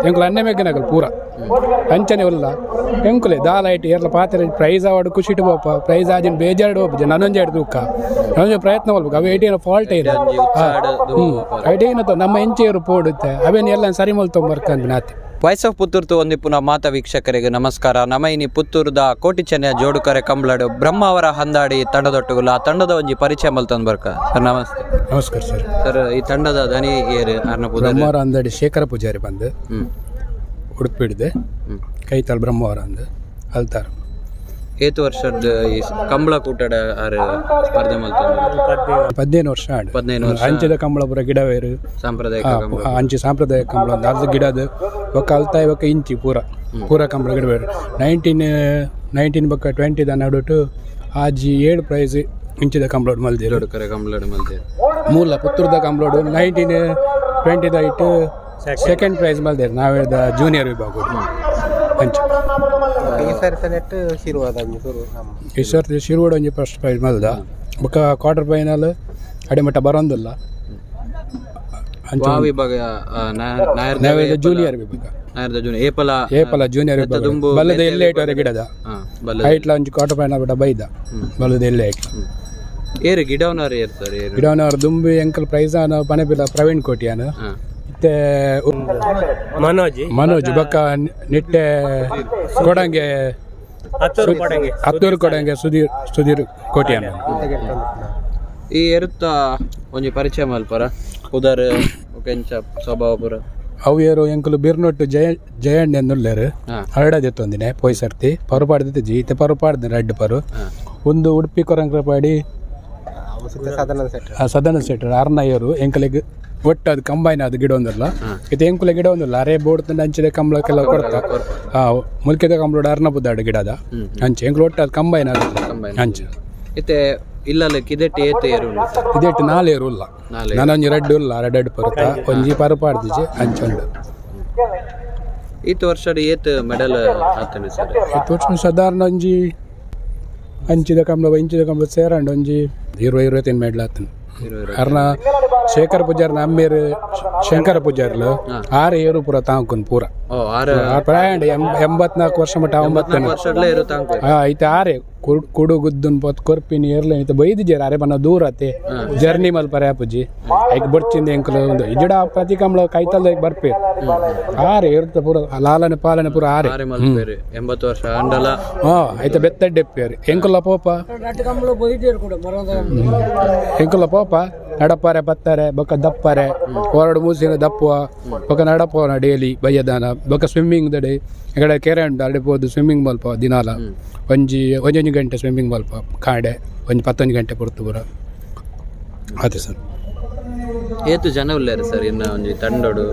ಎಂಕುಲು ಅನ್ನೆ ಮೆಗ್ಗನಗಲ್ ಪೂರ ಅಂಚನೆ ಉಲ್ಲ ಎಂಕುಲೆ ದಾಲ ಐಟ್ ಏರ್ಲ ಪಾತ್ರೆ ಪ್ರೈಸ್ ಆವಾಡು ಖುಷಿಟ್ಟು ಬೋಪ ಪ್ರೈಸ್ ಆಜಿನ ಬೇಜಾರ್ಡು ಹೋಗ್ಬೋದು ನನೊಂಜೆರಡು ದೂಕ ನನೊಂದು ಪ್ರಯತ್ನ ಮಾಡ್ಬೇಕು ಅವು ಏಟೇನೋ ಫಾಲ್ಟ್ ಇದೆ ಐಟೇನೋ ನಮ್ಮ ಎಂಚೆಯರು ಪೋಡುತ್ತೆ ಅವೇನು ಎಲ್ಲ ಸರಿ ಮಲ್ತೊಂಬರ್ಕಂದು ನಾತಿ ವಾಯ್ಸ್ ಆಫ್ ಪುತ್ತೂರ್ ಒಂದು ಪುನಃ ಮಾತಾ ವೀಕ್ಷಕರಿಗೆ ನಮಸ್ಕಾರ. ನಮೈನಿ ಪುತ್ತೂರ್ದ ಕೋಟಿ ಚೆನ್ನಯ ಜೋಡುಕರೆ ಕಂಬ್ಳಡು ಬ್ರಹ್ಮಾವರ ಹಂದಾಡಿ ತಂಡದೊಟ್ಟುಗುಲ್ಲ ಆ ತಂಡದ ಒಂಜಿ ಪರಿಚಯ ಮಲ್ತಂದು ಬರ್ಕ ಸರ್. ನಮಸ್ತೆ. ನಮಸ್ಕಾರ ಸರ್. ಸರ್ ಈ ತಂಡದ ದನಿ ಏರು ಬ್ರಹ್ಮಾವರ ಹಂದಾಡಿ ಶೇಖರ ಪೂಜಾರಿ ಬಂದು ಉಡುಪಿಡಿದೆ ಕೈತಾಳ ಬ್ರಹ್ಮಾವರ ಅಂದು ಅಲ್ತಾರ ಏತು ವರ್ಷದ ಈ ಕಂಬಳ ಕೂಟದ ಸ್ಪರ್ಧೆ ಮಲ್ತಂದು 15 ವರ್ಷ ಆಡು 15 ವರ್ಷ ಅಂಚದ ಕಂಬಳ ಪೂರ ಗಿಡವೇರು ಸಾಂಪ್ರದಾಯಿಕ ಅಂಚೆ ಸಾಂಪ್ರದಾಯಿಕ ಕಂಬಳ ಒಂದು ಅರ್ಧ ಗಿಡದ ಒಕ್ಕ ಅಲ್ತಾಯಿ ಒಕ್ಕ ಇಂಚಿ ಪೂರ ಕಂಬಳ ಗಿಡವೇರು 19 ಬೊಕ್ಕ 20 ದ ನಡುಟು ಆಜಿ 7 ಪ್ರೈಸ್ ಇಂಚಿದ ಕಂಬಳೋಡು ಮಲ್ದೇರು ಜೋಡುಕರೆ ಕಂಬಳಡು ಮಲ್ದೇರು ಮೂಲ ಪುತ್ತೂರ್ದ ಕಂಬಳೋಡು 1920 ದ ಇಟ್ಟು ಸೆಕೆಂಡ್ ಪ್ರೈಸ್ ಮಲ್ದೇರು ನಾವೇದ ಜೂನಿಯರ್ ವಿಭಾಗ ಅಂಚೆ ಈ ಸರ್ತಿ ಶಿರ್ವಾಡ ಒಂಜಿ ಫಸ್ಟ್ ಪ್ರೈಸ್ ಮಲ್ದ ಬೊಕ್ಕ ಕ್ವಾರ್ಟರ್ ಫೈನಲ್ ಅಡಿಮಟ್ಟ ಬರೋದಿಲ್ಲ ಜೂನಿಯರ್ ವಿಭಾಗ ಏಪಲ ಜೂನಿಯರ್ ವಿಭಾಗ ಬಲ್ಲದ ಎಲ್ಲೇ ಇಟ್ಟವರೆ ಗಿಡದ ಹೈಟ್ಲ ಒಂಜಿ ಕ್ವಾರ್ಟರ್ ಫೈನಲ್ ಬಿಟ್ಟ ಬೈದ ಬಲ್ಲದ ಎಲ್ಲೇ ಐಟ್ ಗಿಡವನವ್ರು ದುಂಬಿ ಎಂಕಲ್ ಪ್ರೈಸ್ ಪನೆಪಿಲ್ಲ ಪ್ರವೀಣ್ ಕೋಟಿಯಾನ ಮತ್ತೆ ಮನೋಜ್ ಬೊಕ್ಕ ನಿಟ್ಟೆ ಕೊಡಂಗೆ ಹತ್ತೂರು ಕೊಡಂಗೆ ಸುಧೀರ್ ಕೋಟಿಯಾನ ಈ ಎರುತ್ತ ಒಂಜಿ ಪರಿಚಯ ಮಲ್ಪರ ಉದರ್ ಕೆಂಚ ಸ್ವಭಾವ ಪುರ ಅವು ಎಂಕಲು ಬಿರ್ನೊಟ್ಟು ಜಯಣ್ಣ ಎನ್ನುಳ್ಳೇರು ಹರಡದಿತ್ತೊಂದಿನ ಪೋಯ್ ಸರ್ತಿ ಪರುಪಾಡ್ದಿತ್ತು ಜೀತೆ ಪರುಪಾಡ್ದ ರೆಡ್ ಪರು ಒಂದು ಉಡುಪಿ ಕೊರಂಕ್ರಪಾಡಿ ಸದನ ಸೆಟ್ರ್ ಅರ್ನಯ್ಯರು ಎಂಕಲಿಗೆ ಒಟ್ಟು ಅದು ಕಂಬೈನ್ ಅದು ಗಿಡ ಒಂದಲ್ಲ ಇದು ಎಂಕುಲೆ ಗಿಡ ಒಂದಲ್ಲ ಅರೆ ಬೋಡ್ತ ಅಂಚಿದ ಕಂಬಳಕ್ಕೆಲ್ಲ ಕೊಡ್ತಾ ಮುಲ್ಕಿದ ಕಂಬಳ ಅರ್ನಬುದ್ದಾಡು ಗಿಡದ ಅಂಚೆ ಎಂಕುಲು ಒಟ್ಟು ಅದು ಕಂಬೈನ್ ಅದು ಅಂಚೆ ಇತ್ತೆ ಇಲ್ಲ ಕಿದೆಟ್ಟು ಏತು ಏರು ಇದೆಟ್ಟು 4 ಏರು ಇಲ್ಲ ನಾನೊಂಜಿ ರೆಡ್ ಇಲ್ಲ ರೆಡ್ ಪರುತ್ತ ಒಂಜಿ ಪರುಪಾಡ್ದಿಜೆ ಅಂಚೆ ಉಂಡು. ಈತ ವರ್ಷ ಏತ್ ಮೆಡಲ್ ಆತನೆ ಸರ್? ಈತ ವರ್ಷ ಸಾಧಾರಣ ಒಂಜಿ ಅಂಚಿದ ಕಂಬಳ ಇಂಚಿದ ಕಂಬಳ ಸೇರಂಡು ಒಂಜಿ 20-25 ಮೆಡಲ್ ಆತನೆ. ಅರ್ನ ಶೇಖರ್ ಪೂಜಾರ್ ನಮ್ಮೇರು ಶಂಕರ ಪೂಜಾರ್ಲು 6 ಏರು ಪೂರ ತಾಂಕುನ್ ಪೂರ ಪ್ರಾಯಂಡ 84 ವರ್ಷ ಮಟ್ಟ 9 ಐತೆ 6 ಕುಡು ಗುದ್ದನ್ ಪೊತ್ ಕೊರ್ಪಿನಿ ಏರ್ಲ ಐತೆ ಬೈದಿಜೇರ ಅರೆ ಬನ್ನ ದೂರ ಆತೆ ಜರ್ನಿ ಮಲ್ ಪರ ಪೂಜಿ ಐಕ್ ಬರ್ಚಿಂದ ಎಂಕಲು ಒಂದು ಇಜಡ ಪ್ರತಿ ಕಂಬಳ ಕೈತಲ್ದ ಬರ್ಪೇರು 6 ಏರ್ತ ಪೂರ ಲಾಲನೆ ಪಾಲನೆ ಪೂರ 6 80 ವರ್ಷ ಅಂಡಲ ಐತೆ ಬೆತ್ತಡ್ಡೆಪ್ಪೇರು ಎಂಕುಲ ಪೋಪ ಎಂಕುಲ ಪೋಪ ನಡಪಾರೆ ಬತ್ತಾರೆ ಬೊಕ್ಕ ದಪ್ಪರೆ ಹೊರಡು ಮೂಸಿನ ದಪ್ಪುವ ಬೊಕ್ಕ ನಡಪೋನ ಡೈಲಿ ಬಯ್ಯದಾನ ಬೊಕ್ಕ ಸ್ವಿಮ್ಮಿಂಗ್ ದಡೆ ಎಗಡೆ ಕೆರೆ ಉಂಟು ಅಡಿಪೋದು ಸ್ವಿಮ್ಮಿಂಗ್ ಮಲ್ಪ ದಿನಾಲ ಒಂಜೊಂಜಿ ಗಂಟೆ ಸ್ವಿಮ್ಮಿಂಗ್ ಮಲ್ಪ ಕಾಡೆ ಒಂಜಿ 11 ಗಂಟೆ ಪುರ್ತು ಪೂರ ಅದೇ ಸರ್. ಏತು ಜನ ಉಳ್ಳಾರ ಸರ್ ಇನ್ನು ಒಂಜಿ ತಂಡೋಡು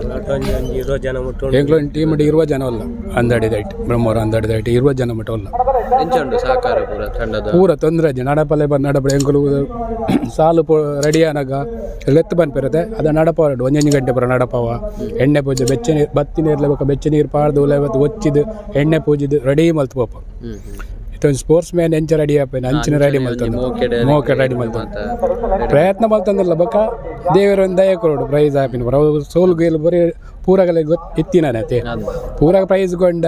ಎಂಕ್ಲೊಂದು ಟೀಮ್ 20 ಜನ ಅಲ್ಲ ಅಂದಾಡಿದೈಟ್ ಬ್ರಹ್ಮವರ ಅಂದಾಡಿದೈಟ್ 20 ಜನ ಮಟ್ಟ ಅಲ್ಲ ಎಂಚುಂಡು ಸಹಕಾರ ಪೂರ ತಂಡದ ಪೂರ ತೊಂದರೆ ನಡಪಲೆ ಬಂದು ನಡಪಡೆ ಎಂಕಲು ಸಾಲು ರೆಡಿ ಆನಾಗ ಲೆತ್ತು ಬಂದ್ಬಿರುತ್ತೆ ಅದ ನಡಪವಾಡು 1 ಗಂಟೆ ಪೂರ ನಡಪವ ಎಣ್ಣೆ ಪೂಜೆ ಬೆಚ್ಚ ನೀರು ಬತ್ತಿ ನೀರ್ಲೆ ಬೇಕು ಬೆಚ್ಚ ನೀರು ಪಾಡ್ದು ಇವತ್ತು ಒಚ್ಚಿದು ಎಣ್ಣೆ ಪೂಜಿದು ರೆಡಿ ಮಲ್ತು ಪೋಪ ಇತ್ತೊಂದು ಸ್ಪೋರ್ಟ್ಸ್ ಮ್ಯಾನ್ ಎಂಚ ರೆಡಿ ಆಪೇನು ಅಂಚಿನ ರೆಡಿ ಮಲ್ತಂದು ಮೋಕೆ ರೆಡಿ ಮಲ್ತಂದು ಪ್ರಯತ್ನ ಮಲ್ತಂದಿಲ್ಲ ಬಕ್ಕ ದೇವರ ಒಂದು ದಯ ಕೊರೋಡು ಪ್ರೈಸ್ ಆಪಿನ ಬರ ಸೋಲು ಗೇಲು ಬರೀ ಪೂರಗಲೆ ಇತ್ತಿನತೆ ಪೂರ ಪ್ರೈಸ್ ಕೊಂಡ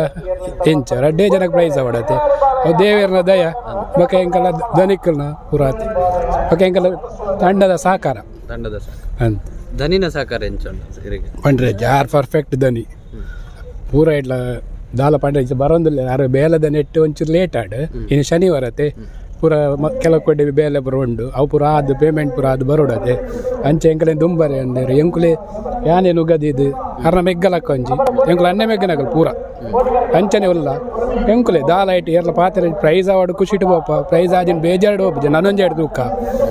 ಎಂಚ 2 ಜನಕ್ಕೆ ಪ್ರೈಸ್ ಅವಡತೆ ಅವು ದೇವರನ ದಯ ಬಕ್ಕ ಎಂಕಲ್ಲ ಧನಿಕಲ್ನ ಪೂರ ಆತೆ ಬಕ್ಕ ಎಂಕಲ್ಲ ತಂಡದ ಸಹಕಾರ ಅಂತ ಧನಿನ ಸಹಕಾರ ಎಂಚ ಪಂಡ್ರೆ ಯಾರು ಪರ್ಫೆಕ್ಟ್ ಧನಿ ಪೂರ ಇಡ್ಲ ದಾಲ ಪಂಡ್ರೆ ಬರೋದಿಲ್ಲ ಯಾರು ಬೇಲದ ನೆಟ್ಟು ಒಂಚೂರು ಲೇಟ್ ಆಡು ಇನ್ನು ಶನಿವಾರತೆ ಪೂರ ಕೆಲವು ಕೊಡ್ಡೆ ಬೇಲೆ ಬರೋಂಡು ಅವು ಪೂರ ಅದು ಪೇಮೆಂಟ್ ಪೂರ ಅದು ಬರೋಡತೆ ಅಂಚೆ ಎಂಕಲೆ ದುಂಬರೆ ಅಂದೇರು ಎಂಕುಲೆ ಯಾನೇ ನುಗದಿದ್ದು ಅರ್ನ ಮೆಗ್ಗಲಕ್ಕ ಒಂಜಿ ಎಂಕುಲು ಅನ್ನೆ ಮೆಗ್ಗನಗಲ್ ಪೂರ ಅಂಚನೆ ಉಲ್ಲ ಎಂಕುಲೆ ದಾಲ ಐಟ್ ಏರ್ಲ ಪಾತ್ರೆ ಪ್ರೈಸ್ ಆವಾಡು ಖುಷಿಟ್ಟು ಬೋಪ ಪ್ರೈಸ್ ಆಜಿನ ಬೇಜಾರ್ಡು ಹೋಗ್ಬೋದು ನನೊಂಜೆರಡು ದೂಕ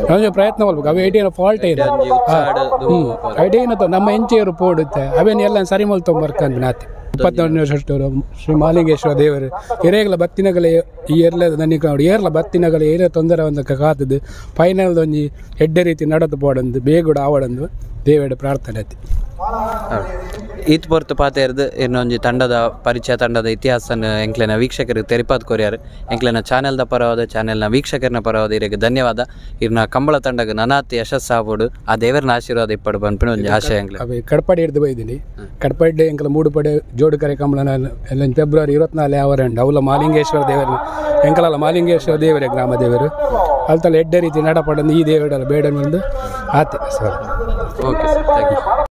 ನನೊಂದು ಪ್ರಯತ್ನ ಮಾಡ್ಬೇಕು ಅವು ಏಟೇನೋ ಫಾಲ್ಟ್ ಇದೆ ಐಟೇನೋ ನಮ್ಮ ಎಂಚೆಯರು ಪೋಡುತ್ತೆ ಅವೇನು ಎಲ್ಲ ಸರಿ ಮಲ್ತೊಂಬರ್ಕಂದು ನಾತಿ 21ನೇ ವರ್ಷದವರು ಶ್ರೀ ಮಾಲಿಂಗೇಶ್ವರ ದೇವರು ಹಿರೇಗಲ ಬತ್ತಿನಗಲೆ ಈ ಏರ್ಲದ ನನಗೆ ನೋಡಿ ಏರ್ಲ ಬತ್ತಿನಗಲೆ ಏನೇ ತೊಂದರೆ ಒಂದಕ್ಕೆ ಕಾತದ್ದು ಫೈನಲ್ದೊಂಜಿ ಎಡ್ಡೆ ರೀತಿ ನಡದು ಪೋಡಂದು ಬೇಗುಡ ಆವಡಂದು ದೇವೇಡ ಪ್ರಾರ್ಥನೆ ಐತಿ. ಈತ್ ಹೊರ್ತು ಪಾತೆರ್ದು ಇನ್ನೊಂದು ತಂಡದ ಪರಿಚಯ ತಂಡದ ಇತಿಹಾಸನ ಎಂಕ್ಲೆನ ವೀಕ್ಷಕರಿಗೆ ತೆರಿಪಾದ್ ಕೊರಿಯಾರು. ಎಂಕ್ಲೆನ ಚಾನೆಲ್ದ ಪರವಾದ ಚಾನೆಲ್ನ ವೀಕ್ಷಕರನ್ನ ಪರವಾದ ಇರಿಗೆ ಧನ್ಯವಾದ. ಇರ್ನ ಕಂಬಳ ತಂಡಕ್ಕೆ ನನಾತಿ ಯಶಸ್ಸಾಗ್ಬೋದು, ಆ ದೇವರನ ಆಶೀರ್ವಾದ ಇಪ್ಪಡು ಬಂದ್ಬಿಟ್ಟು ಒಂದು ಆಶಯ ಎಂಕ್ಲೆ ಅವು ಕಡಪಾಡಿ ಹಿಡ್ದು ಬೈದಿನಿ. ಕಡಪಾಡಿ ಎಂಕಲ ಮೂಡು ಪಡೆ ಜೋಡುಕರೆ ಕಂಬಳನ ಎಲ್ಲ ಫೆಬ್ರವರಿ 24 ಅವರಂಡು ಅವಲ ಮಾಲಿಂಗೇಶ್ವರ ದೇವರು ಎಂಕಲಲ್ಲ ಮಾಲಿಂಗೇಶ್ವರ ದೇವರೇ ಗ್ರಾಮ ದೇವರು ಅಲ್ತಲ್ಲ ಎಡ್ಡೆ ರೀತಿ ನಡಪಡಂದು ಈ ದೇವರೆಲ್ಲ ಬೇಡ ಒಂದು ಆತೆ sir. Okay sir, thank you.